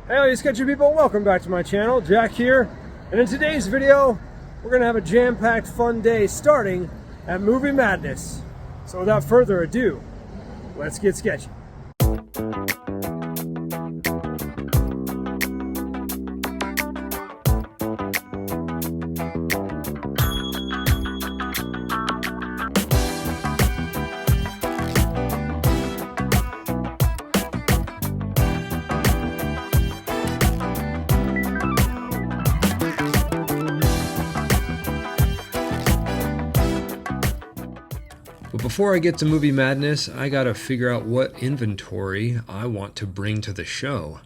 Hey all you sketchy people, welcome back to my channel. Jack here, and in today's video we're gonna have a jam-packed fun day starting at Movie Madness. So without further ado, let's get sketchy. But before I get to Movie Madness, I gotta figure out what inventory I want to bring to the show.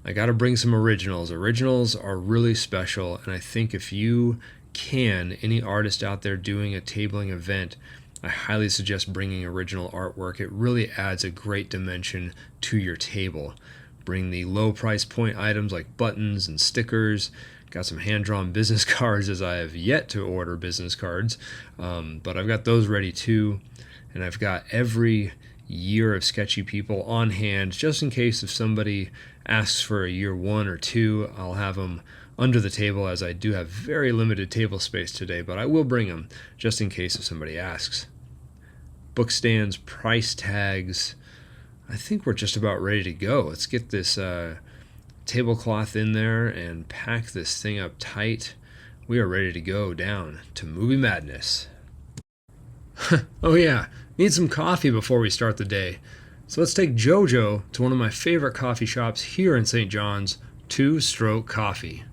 I gotta bring some originals. Originals are really special, and I think if you can, any artist out there doing a tabling event, I highly suggest bringing original artwork. It really adds a great dimension to your table. Bring the low price point items like buttons and stickers. Got some hand-drawn business cards, as I have yet to order business cards, but I've got those ready too, and I've got every year of Sketchy People on hand just in case if somebody asks for a year 1 or 2. I'll have them under the table, as I do have very limited table space today, but I will bring them just in case if somebody asks. Book stands, price tags. I think we're just about ready to go. Let's get this tablecloth in there and pack this thing up tight. We are ready to go down to Movie Madness. Oh yeah, need some coffee before we start the day. So let's take JoJo to one of my favorite coffee shops here in St. John's, Two Stroke Coffee.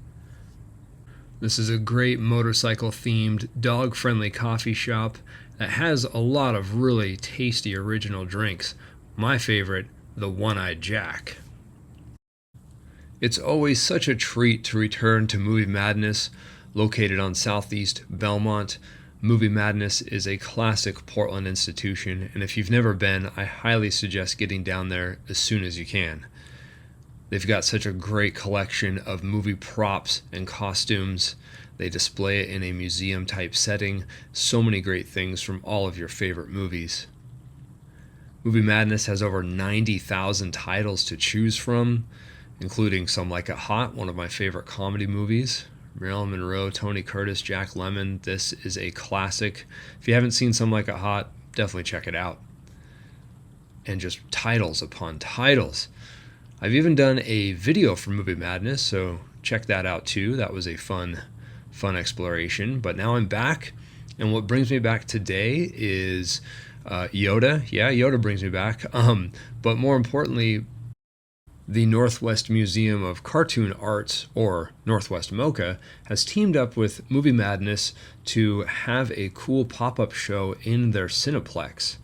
This is a great motorcycle themed, dog friendly coffee shop that has a lot of really tasty original drinks. My favorite, the One-Eyed Jack. It's always such a treat to return to Movie Madness, located on Southeast Belmont. Movie Madness is a classic Portland institution, and if you've never been, I highly suggest getting down there as soon as you can. They've got such a great collection of movie props and costumes. They display it in a museum-type setting. So many great things from all of your favorite movies. Movie Madness has over 90,000 titles to choose from, including Some Like It Hot, one of my favorite comedy movies. Marilyn Monroe, Tony Curtis, Jack Lemmon. This is a classic. If you haven't seen Some Like It Hot, definitely check it out. And just titles upon titles. I've even done a video for Movie Madness, so check that out too. That was a fun exploration. But now I'm back, and what brings me back today is Yoda. Yeah, Yoda brings me back. But more importantly, the Northwest Museum of Cartoon Arts, or Northwest MoCA, has teamed up with Movie Madness to have a cool pop-up show in their Cineplex.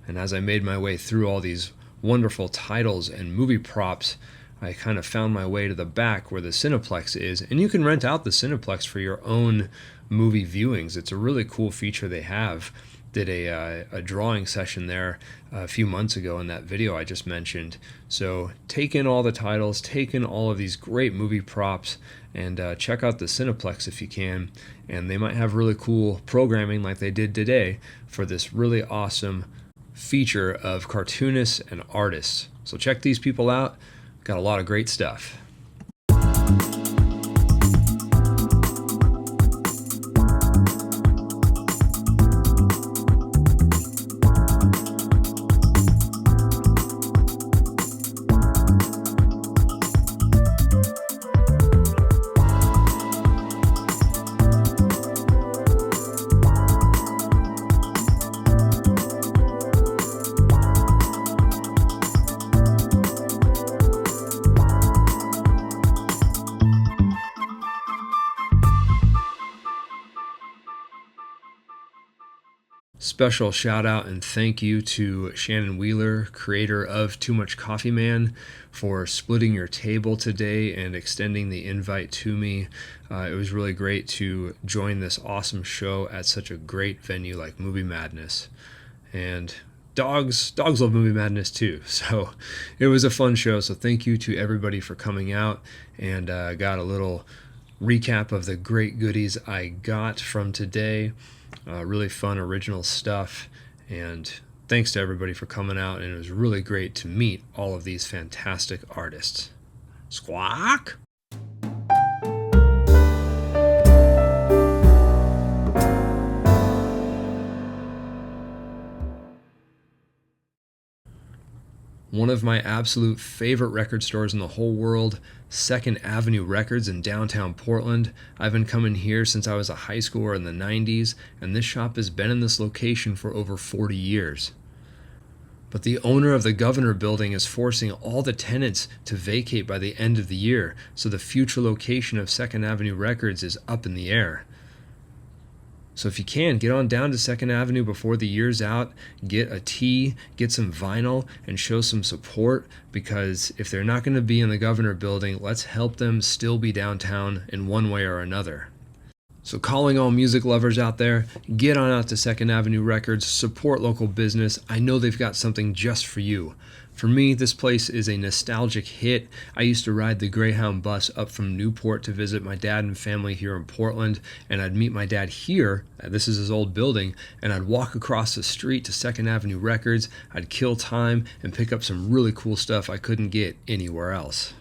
And as I made my way through all these wonderful titles and movie props, I kind of found my way to the back where the Cineplex is, and you can rent out the Cineplex for your own movie viewings. It's a really cool feature they have. Did a drawing session there a few months ago in that video I just mentioned. So take in all the titles, take in all of these great movie props, and check out the Cineplex if you can. And they might have really cool programming like they did today for this really awesome feature of cartoonists and artists. So check these people out. Got a lot of great stuff. Special shout out and thank you to Shannon Wheeler, creator of Too Much Coffee Man, for splitting your table today and extending the invite to me. It was really great to join this awesome show at such a great venue like Movie Madness. And dogs love Movie Madness too. So it was a fun show. So thank you to everybody for coming out, and got a little recap of the great goodies I got from today. Really fun original stuff, and Thanks to everybody for coming out, and it was really great to meet all of these fantastic artists. Squawk! One of my absolute favorite record stores in the whole world, Second Avenue Records in downtown Portland. I've been coming here since I was a high schooler in the 90s, and this shop has been in this location for over 40 years. But the owner of the Governor Building is forcing all the tenants to vacate by the end of the year, so the future location of Second Avenue Records is up in the air. So if you can, get on down to Second Avenue before the year's out, get a tee, get some vinyl, and show some support, because if they're not going to be in the Governor Building, let's help them still be downtown in one way or another. So calling all music lovers out there, get on out to Second Avenue Records, support local business. I know they've got something just for you. For me, this place is a nostalgic hit. I used to ride the Greyhound bus up from Newport to visit my dad and family here in Portland, and I'd meet my dad here, this is his old building, and I'd walk across the street to Second Avenue Records. I'd kill time and pick up some really cool stuff I couldn't get anywhere else.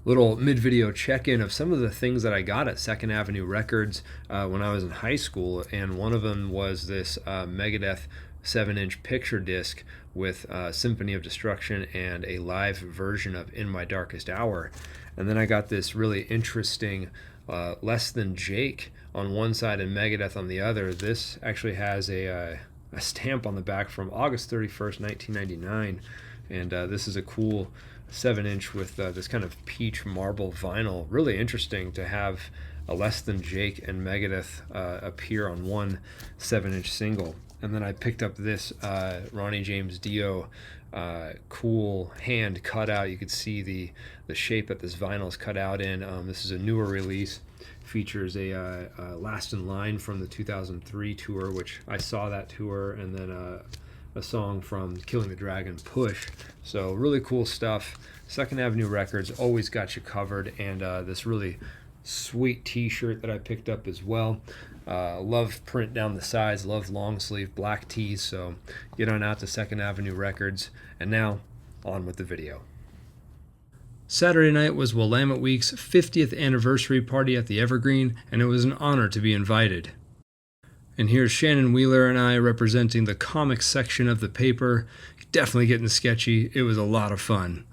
Little mid-video check-in of some of the things that I got at Second Avenue Records when I was in high school, and one of them was this Megadeth 7-inch picture disc with Symphony of Destruction and a live version of In My Darkest Hour. And then I got this really interesting Less Than Jake on one side and Megadeth on the other. This actually has a stamp on the back from August 31st, 1999, and this is a cool 7-inch with this kind of peach marble vinyl. Really interesting to have a Less Than Jake and Megadeth appear on one 7-inch single. And then I picked up this Ronnie James Dio cool hand cutout. You could see the shape that this vinyl is cut out in. This is a newer release. Features a Last in Line from the 2003 tour, which I saw that tour, and then a song from Killing the Dragon, Push. So really cool stuff. Second Avenue Records always got you covered, and this really sweet t-shirt that I picked up as well. Love print down the sides, love long sleeve black tees, so get on out to Second Avenue Records. And now, on with the video. Saturday night was Willamette Week's 50th anniversary party at the Evergreen, and it was an honor to be invited. And here's Shannon Wheeler and I representing the comics section of the paper. Definitely getting sketchy. It was a lot of fun.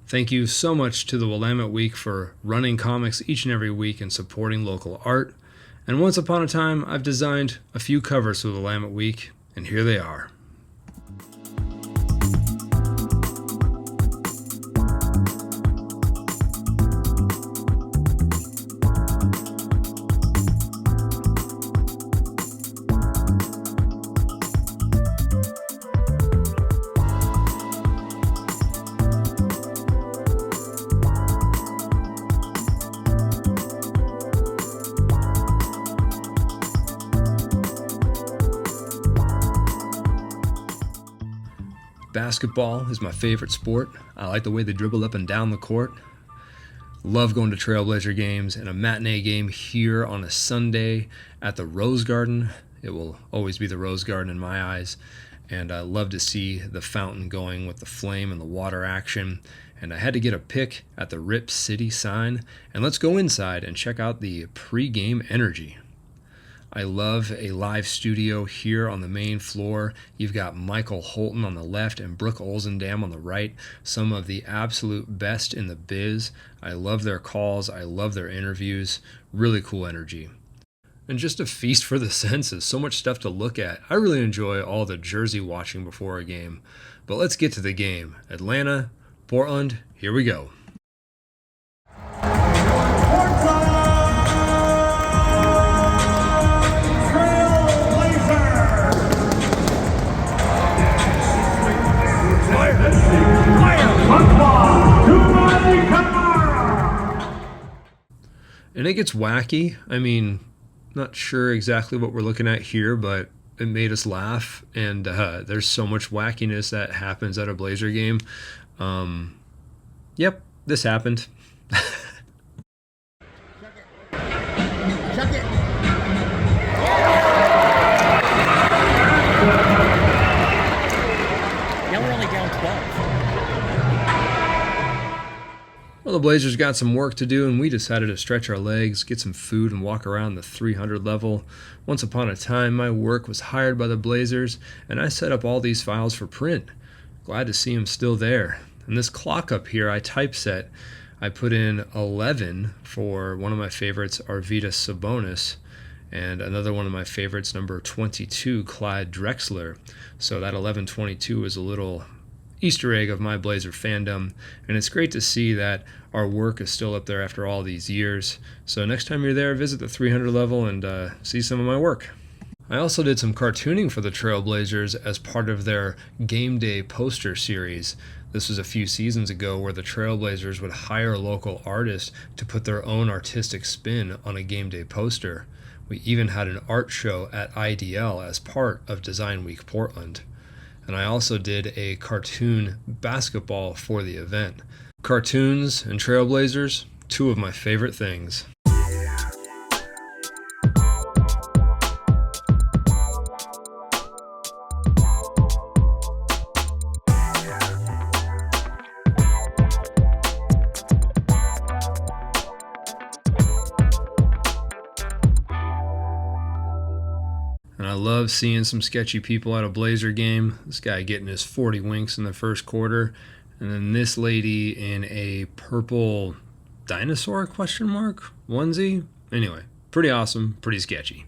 Thank you so much to the Willamette Week for running comics each and every week and supporting local art. And once upon a time, I've designed a few covers for the Willamette Week, and here they are. Basketball is my favorite sport. I like the way they dribble up and down the court. Love going to Trailblazer games, and a matinee game here on a Sunday at the Rose Garden. It will always be the Rose Garden in my eyes. And I love to see the fountain going with the flame and the water action. And I had to get a pic at the Rip City sign. And let's go inside and check out the pre-game energy. I love a live studio here on the main floor. You've got Michael Holton on the left and Brooke Olzendam on the right. Some of the absolute best in the biz. I love their calls. I love their interviews. Really cool energy. And just a feast for the senses. So much stuff to look at. I really enjoy all the jersey watching before a game. But let's get to the game. Atlanta, Portland, here we go. And it gets wacky. I mean, not sure exactly what we're looking at here, but it made us laugh. And there's so much wackiness that happens at a Blazer game. Yep, this happened. Chuck it. Well, the Blazers got some work to do, and we decided to stretch our legs, get some food, and walk around the 300 level. Once upon a time, my work was hired by the Blazers, and I set up all these files for print. Glad to see them still there. And this clock up here, I typeset. I put in 11 for one of my favorites, Arvydas Sabonis, and another one of my favorites, number 22, Clyde Drexler. So that 1122 is a little Easter egg of my Blazer fandom, and it's great to see that our work is still up there after all these years. So next time you're there, visit the 300 level and see some of my work. I also did some cartooning for the Trailblazers as part of their Game Day poster series. This was a few seasons ago where the Trailblazers would hire local artists to put their own artistic spin on a Game Day poster. We even had an art show at IDL as part of Design Week Portland. And I also did a cartoon basketball for the event. Cartoons and Trailblazers, two of my favorite things. And I love seeing some sketchy people at a Blazer game. This guy getting his 40 winks in the first quarter. And then this lady in a purple dinosaur onesie. Anyway, pretty awesome, pretty sketchy.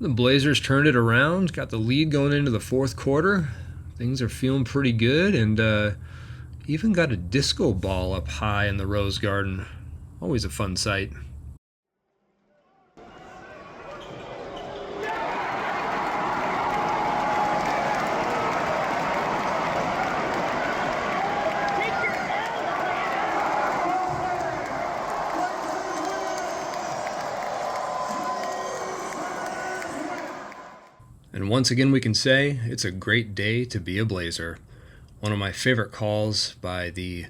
The Blazers turned it around, got the lead going into the fourth quarter. Things are feeling pretty good, and even got a disco ball up high in the Rose Garden. Always a fun sight. And once again, we can say it's a great day to be a Blazer. One of my favorite calls by the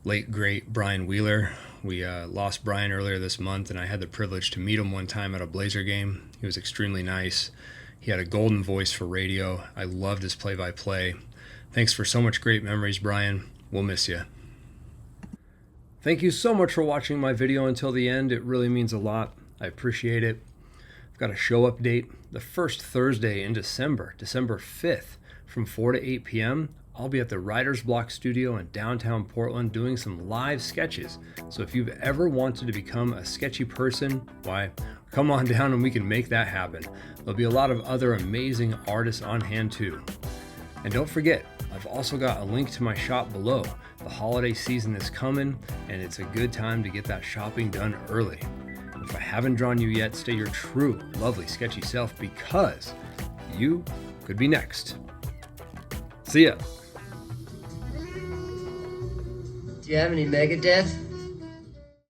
late, great Brian Wheeler. We lost Brian earlier this month, and I had the privilege to meet him one time at a Blazer game. He was extremely nice. He had a golden voice for radio. I loved his play-by-play. Thanks for so much great memories, Brian. We'll miss you. Thank you so much for watching my video until the end. It really means a lot. I appreciate it. I've got a show update. The first Thursday in December, December 5th, from 4 to 8 p.m., I'll be at the Writer's Block Studio in downtown Portland doing some live sketches. So if you've ever wanted to become a sketchy person, why, come on down and we can make that happen. There'll be a lot of other amazing artists on hand too. And don't forget, I've also got a link to my shop below. The holiday season is coming, and it's a good time to get that shopping done early. If I haven't drawn you yet, stay your true, lovely, sketchy self, because you could be next. See ya. Do you have any Megadeth?